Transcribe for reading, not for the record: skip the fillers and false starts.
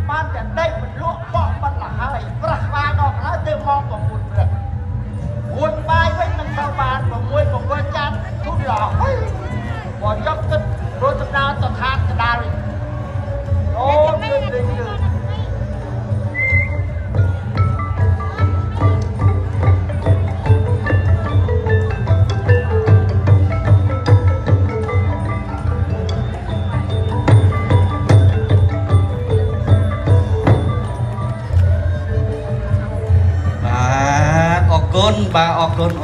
บ้านจะได้มันลวกปอกมันหลังอะไรประวานออกแล้วเติมมองของคุณเปลือกวนใบไว้มันเข้าบ้านของมวยของวัจันทุกหล่อบ่อยกขึ้นรถนาต่อทางกระดาษโอ้ดึงbà ọt côn